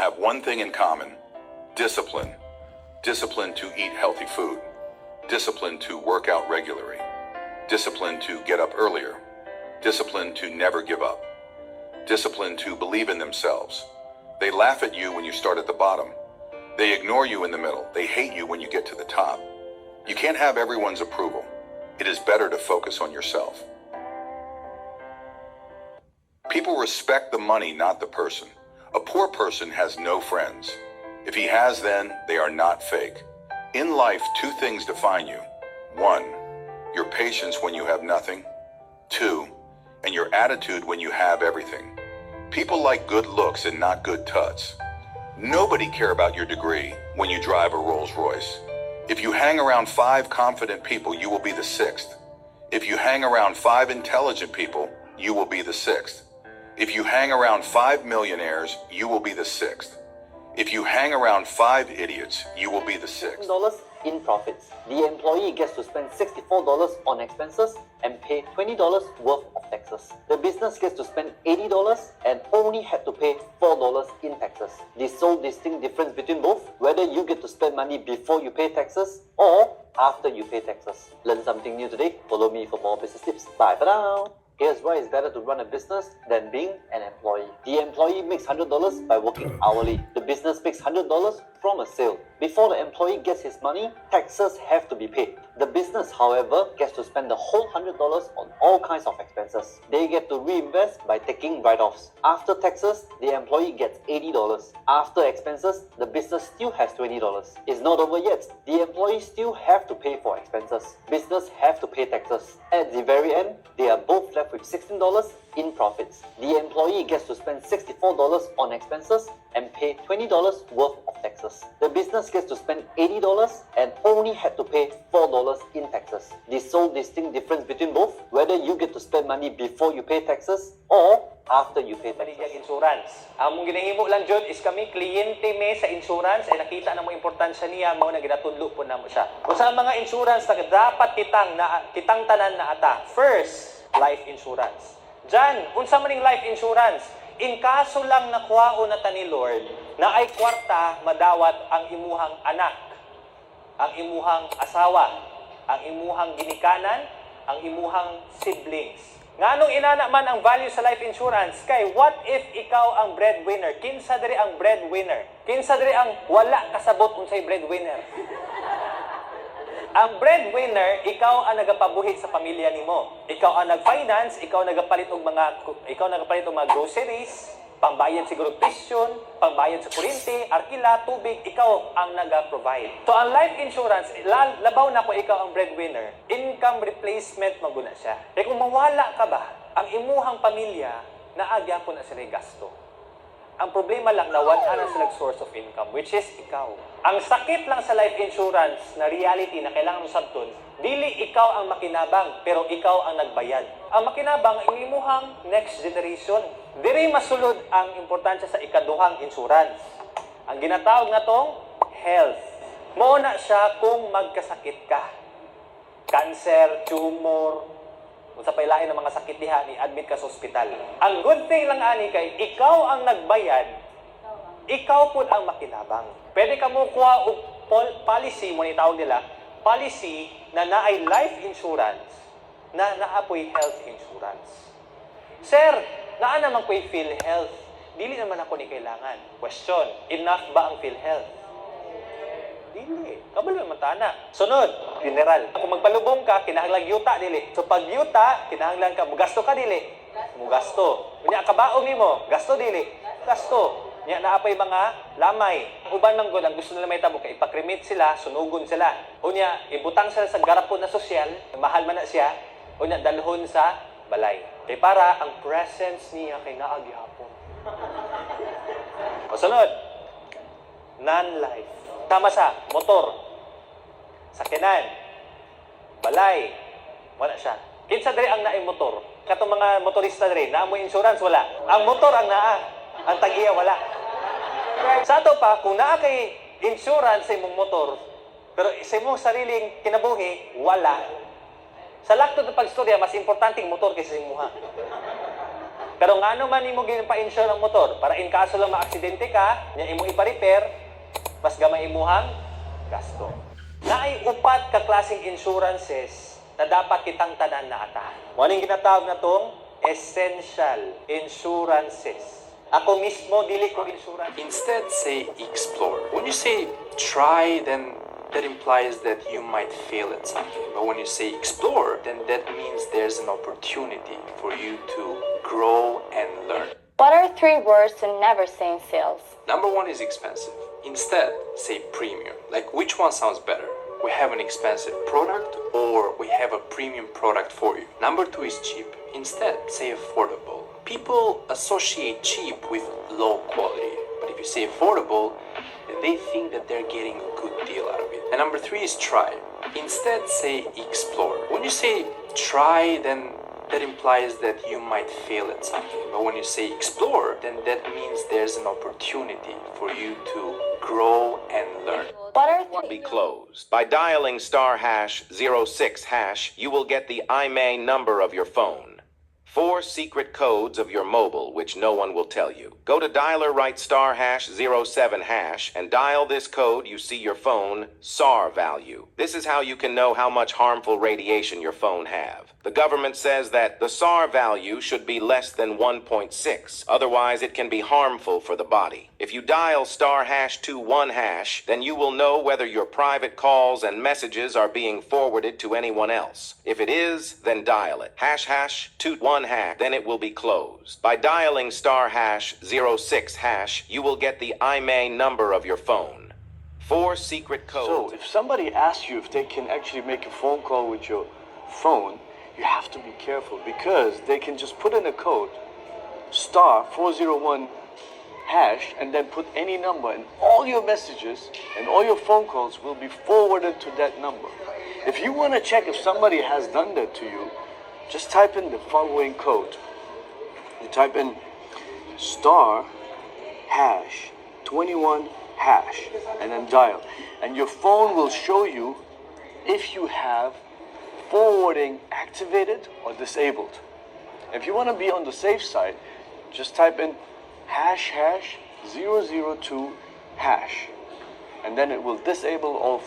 have one thing in common: discipline. Discipline to eat healthy food. Discipline to work out regularly. Discipline to get up earlier. Discipline to never give up. Discipline to believe in themselves. They laugh at you when you start at the bottom. They ignore you in the middle. They hate you when you get to the top. You can't have everyone's approval. It is better to focus on yourself. People respect the money, not the person. A poor person has no friends. If he has, then they are not fake. In life, two things define you. One, your patience when you have nothing. Two, and your attitude when you have everything. People like good looks and not good tuts. Nobody care about your degree when you drive a Rolls Royce. If you hang around 5 confident people, you will be the 6th. If you hang around 5 intelligent people, you will be the 6th. If you hang around 5 millionaires, you will be the 6th. If you hang around 5 idiots, you will be the 6th. $6 in profits. The employee gets to spend $64 on expenses and pay $20 worth of taxes. The business gets to spend $80 and only had to pay $4 in taxes. The sole distinct difference between both, whether you get to spend money before you pay taxes or after you pay taxes. Learn something new today. Follow me for more business tips. Bye for now. Here's why it's better to run a business than being an employee. The employee makes $100 by working hourly. The business makes $100 from a sale. Before the employee gets his money, taxes have to be paid. The business, however, gets to spend the whole $100 on all kinds of expenses. They get to reinvest by taking write-offs. After taxes, the employee gets $80. After expenses, the business still has $20. It's not over yet. The employees still have to pay for expenses. Business have to pay taxes. At the very end, they are both left with $16 in profits. The employee gets to spend $64 on expenses and pay $20 worth of taxes. The business gets to spend $80 and only had to pay $4 in taxes. The sole distinct difference between both, whether you get to spend money before you pay taxes or after you pay taxes. Paligyan insurance. Ang mong ginahimo lang jud is kami kliyente me sa insurance ay nakita na mo importansya niya mao na ginatudlo po namo siya. Usa mga insurance na dapat kitang tanan na ata. First, life insurance. Jan, unsa maning life insurance? In kaso lang nakuhaon na ta ni Lord na ay kwarta madawat ang imuhang anak, ang imuhang asawa, ang imuhang ginikanan, ang imuhang siblings. Nganong inana man ang value sa life insurance? Kay what if ikaw ang breadwinner? Kinsa diri ang breadwinner? Kinsa diri ang wala kasabot unsay breadwinner? Ang breadwinner, ikaw ang nagapabuhit sa pamilya nimo. Ikaw ang nag-finance, ikaw nagapalit og mga groceries, pambayad siguro tuition, pambayad sa kuryente, arkila, tubig, ikaw ang naga-provide. So ang life insurance, labaw na ko ikaw ang breadwinner, income replacement maguna siya. Kaya kung mawala ka ba, ang imuhang pamilya, naagya po na sila gasto. Ang problema lang na wala na silang source of income, which is ikaw. Ang sakit lang sa life insurance na reality na kailangan mo sabton, dili ikaw ang makinabang, pero ikaw ang nagbayad. Ang makinabang, imuhang next generation. Diri masulod ang importansya sa ikaduhang insurance. Ang ginatawag na tong health. Mao na siya kung magkasakit ka. Cancer, tumor, kung sa pailain ng mga sakit diha ni admit ka sa ospital. Ang good thing lang ani kay ikaw ang nagbayad, ikaw pud ang makinabang. Pwede ka mo kuha og policy mo ni tawag nila, policy na naay life insurance na naapoy health insurance. Sir, naa naman ko'y PhilHealth. Dili naman ako ni kailangan. Question, enough ba ang PhilHealth? Dili. Kabalo naman tana. Sunod, funeral. Kung magpalubong ka, kinahanglang yuta, dili. So pag yuta, kinahanglang ka, mugasto ka, dili. Mugasto. Unya, kabaong nimo, gasto, dili. Gasto. Nya naapay mga lamay. Uban man gud ang gusto nila may tabo kay ipakremate sila, sunugon sila. Unya, ibutang sila sa garapon na sosyal, mahal man na siya. Unya, dalhon sa balay. Kay para ang presence niya kay naagi hapon. O sunod, non-life. Tama sa motor, sakinan, balay, wala siya. Kinsa diri ang naay motor? Katong mga motorista diri, naa mo insurance wala. Ang motor ang naa, ang tag-iya wala. Sa ato pa, kung naa kay insurance sa imong motor, pero sa imong sariling kinabuhi, wala. Sa laktod ng pagstorya, mas importanteng motor kaysa imuha. Pero nga naman imo ginapa-insure ang motor para in kaso lang maaksidente ka, nya imo ipa-repair, mas gamay imuhang gasto. Naay upat ka klaseng insurances na dapat kitang tanan na ata. Mo ning ginatawag na tong essential insurances. Ako mismo dili ko insurance. Instead, say explore. When you say try, then that implies that you might fail at something. But when you say explore, then that means there's an opportunity for you to grow and learn. What are 3 words to never say in sales? Number 1 is expensive. Instead, say premium. Like, which one sounds better? We have an expensive product or we have a premium product for you. Number 2 is cheap. Instead, say affordable. People associate cheap with low quality. But if you say affordable, then they think that they're getting a good deal out of it. And number 3 is try. Instead, say explore. When you say try, then that implies that you might fail at something. But when you say explore, then that means there's an opportunity for you to grow and learn. What are Be closed. By dialing *#06#, you will get the IMEI number of your phone. 4 secret codes of your mobile, which no one will tell you. Go to dialer, write *#07# and dial this code. You see your phone SAR value. This is how you can know how much harmful radiation your phone have. The government says that the SAR value should be less than 1.6. Otherwise, it can be harmful for the body. If you dial *#21#, then you will know whether your private calls and messages are being forwarded to anyone else. If it is, then dial it. ##21#, then it will be closed. By dialing *#06#, you will get the IMEI number of your phone. 4 secret codes. So, if somebody asks you if they can actually make a phone call with your phone, you have to be careful because they can just put in a code, *401#, and then put any number, and all your messages and all your phone calls will be forwarded to that number. If you want to check if somebody has done that to you, just type in the following code. You type in *#21#, and then dial. And your phone will show you if you have forwarding activated or disabled. If you want to be on the safe side, just type in #002#, and then it will disable all